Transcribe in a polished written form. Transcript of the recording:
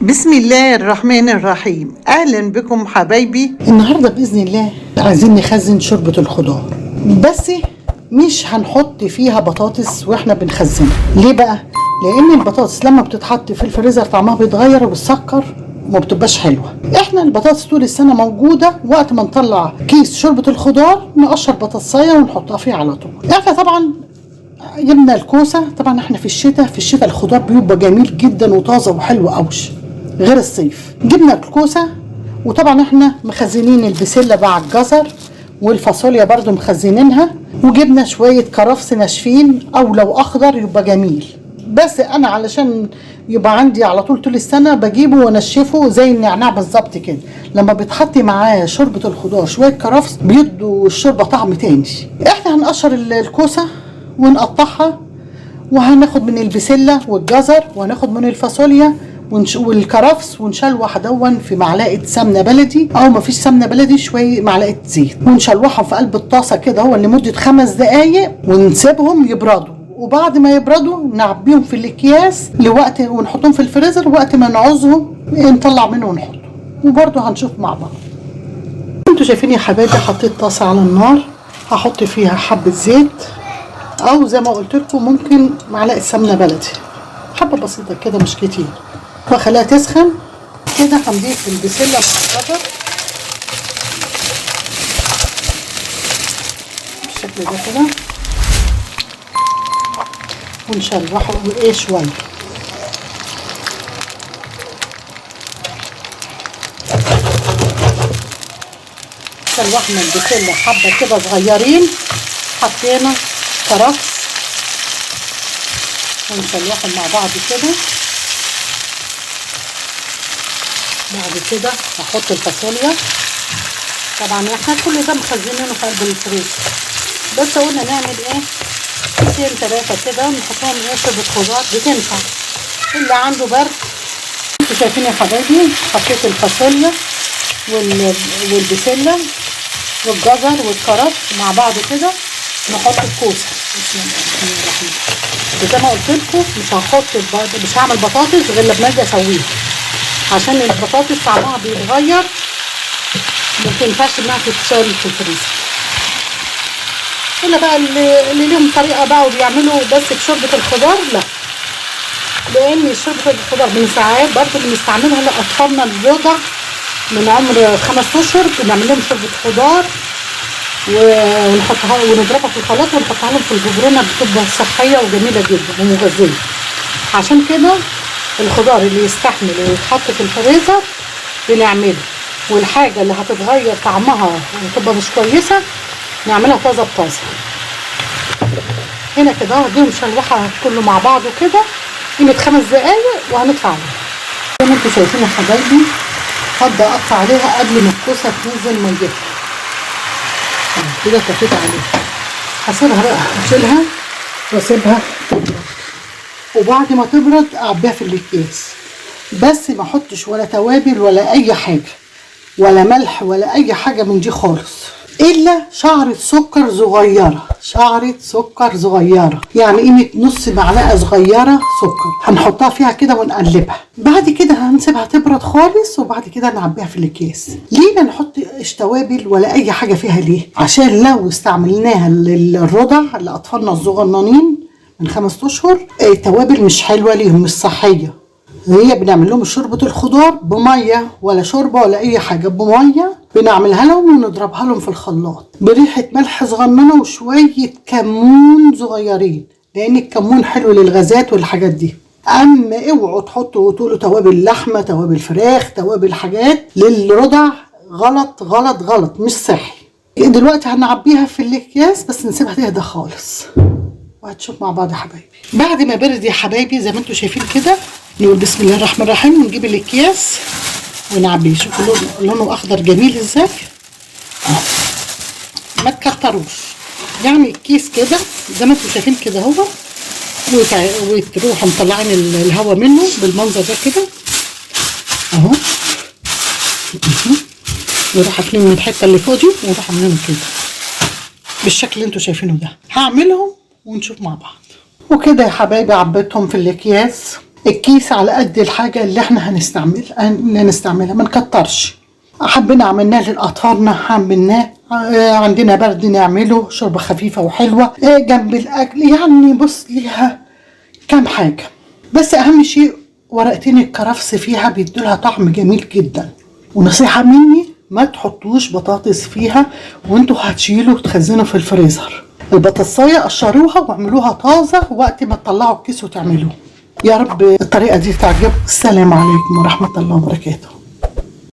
بسم الله الرحمن الرحيم. اهلا بكم حبايبي. النهارده باذن الله عايزين نخزن شوربه الخضار، بس مش هنحط فيها بطاطس واحنا بنخزنها. ليه بقى؟ لان البطاطس لما بتتحط في الفريزر طعمها بيتغير وبتسكر وما بتبقاش حلوه. احنا البطاطس طول السنه موجوده، وقت ما نطلع كيس شوربه الخضار نقشر بطاطسايه ونحطها فيه على طول. احنا طبعا جبنا الكوسه، طبعا احنا في الشتاء الخضار بيبقى جميل جدا وطازه وحلو قوش غير الصيف. جبنا الكوسه، وطبعا احنا مخزنين البسله مع الجزر والفاصوليا برضو مخزنينها، وجبنا شويه كرفس ناشفين او لو اخضر يبقى جميل. بس انا علشان يبقى عندي على طول السنه بجيبه وانشفه زي النعناع بالظبط كده. لما بيتحط معاه شوربه الخضار شويه كرفس بيدوا الشوربه طعم تاني. احنا هنقشر الكوسه ونقطعها، وهناخد من البسله والجزر وهناخد من الفاصوليا والكرفس ونشلوح دون في معلقه سمنه بلدي، او مفيش سمنه بلدي شويه معلقه زيت، ونشلوحهم في قلب الطاسه كده هو لمده 5 دقائق ونسيبهم يبردوا. وبعد ما يبردوا نعبيهم في الاكياس لوقت ونحطهم في الفريزر، وقت ما نعوزهم نطلع منه ونحطه. وبرده هنشوف مع بعض. انتوا شايفين يا حبايبي حطيت طاسه على النار، هحط فيها حبه زيت او زي ما قلت لكم ممكن معلقه سمنه بلدي، حبه بسيطه كده مش كتير، واخليها تسخن كده. هنضيف البسله مع الجزر بالشكل ده كده، ونشوحه شويه. شوحنا البسله حبه كده صغيرين، حطينا كرفس ونشوحهم مع بعض كده. بعد كده هحط الفاصوليا، طبعا احنا كل ده مخزنينه في قلب الفريزر، بس قلنا نعمل كيسين 3 كده نحطهم شوربه خضار بتنفع اللي عنده برد. انتوا شايفين يا حبايبي حطيت الفاصوليا والبسله والجزر والكرفس مع بعض كده. نحط الكوسه بسم الله الرحمن الرحيم. زي ما قلت لكم مش هعمل بطاطس غير لما اجي اسويها، عشان البطاطس طعمها بيتغير ما تنفعش انها تتشال في الفريزر. هنا بقى اللي ليهم طريقه بقى وبيعملوا بس بشوربه الخضار، لا، لان شوربه الخضار من ساعات برضه بنستعملها لاطفالنا الرضع من عمر 5 اشهر، بنعمل لهم شوربه خضار ونحطها ونضربها في الخلاط ونحطها لهم في الببرونه، بتبقى صحيه وجميله جدا ومغذيه. عشان كده الخضار اللي يستحمل ويتحط في الفريزر بنعمله، والحاجه اللي هتتغير طعمها وتبقى مش كويسه نعملها طازه بطازه. هنا كده هديهم شلوحه كله مع بعضه كده قيمه 5 دقايق وهنطفي عليها. زي ما انتوا شايفين يا حبايبي هبدا اقطع عليها قبل ما الكوسه تنزل ميتها كده. طفيت عليها، هسيبها بقى، هشيلها واسيبها تبرد، وبعد ما تبرد اعبيها في الاكياس. بس ما احطش ولا توابل ولا اي حاجه ولا ملح ولا اي حاجه من دي خالص، الا شعره سكر صغيره، شعره سكر صغيره يعني قيمه نص معلقه صغيره سكر، هنحطها فيها كده ونقلبها. بعد كده هنسيبها تبرد خالص، وبعد كده نعبيها في الاكياس. ليه ما نحطش توابل ولا اي حاجه فيها؟ ليه؟ عشان لو استعملناها للرضع لاطفالنا الصغننين من 5 اشهر التوابل مش حلوه ليهم، مش صحيه. هي بنعمل لهم شوربه الخضار بميه، ولا شوربه ولا اي حاجه، بميه بنعملها لهم ونضربها لهم في الخلاط بريحه ملح صغننه وشويه كمون صغيرين، لان الكمون حلو للغازات والحاجات دي. اما اوعوا تحطوا وتقولوا توابل لحمه، توابل فراخ، توابل حاجات للرضع، غلط غلط غلط، مش صحي. دلوقتي هنعبيها في الاكياس بس نسيبها تهدى خالص وهتشوف مع بعض يا حبايبي. بعد ما برد يا حبايبي زي ما انتوا شايفين كده، نقول بسم الله الرحمن الرحيم ونجيب الاكياس ونعبيه. شوفوا لونه اخضر جميل ازاي. ما تكتروش، يعني الكيس كده زي ما انتوا شايفين كده اهو، وتروحوا مطلعين الهواء منه بالمنظر ده كده اهو. نروح قافلين من الحته اللي فوق دي ونروح عاملينهم كده بالشكل اللي انتوا شايفينه ده. هعملهم ونشوف مع بعض. وكده يا حبايبي عبيتهم في الاكياس. الكيس على قد الحاجة اللي احنا هنستعملها، ما نكترش. حبينا عملناه لأطفالنا، عملناه عندنا برد نعمله شوربة خفيفة وحلوة جنب الأكل. يعني بص ليها كام حاجة، بس أهم شيء ورقتين الكرفس فيها بيدولها طعم جميل جدا. ونصيحة مني، ما تحطوش بطاطس فيها وانتوا هتشيلوا وتخزنوا في الفريزر. البطاطساية قشروها واعملوها طازة وقت ما تطلعوا الكيس وتعملوه. يا رب الطريقة دي تعجبكم. السلام عليكم ورحمة الله وبركاته.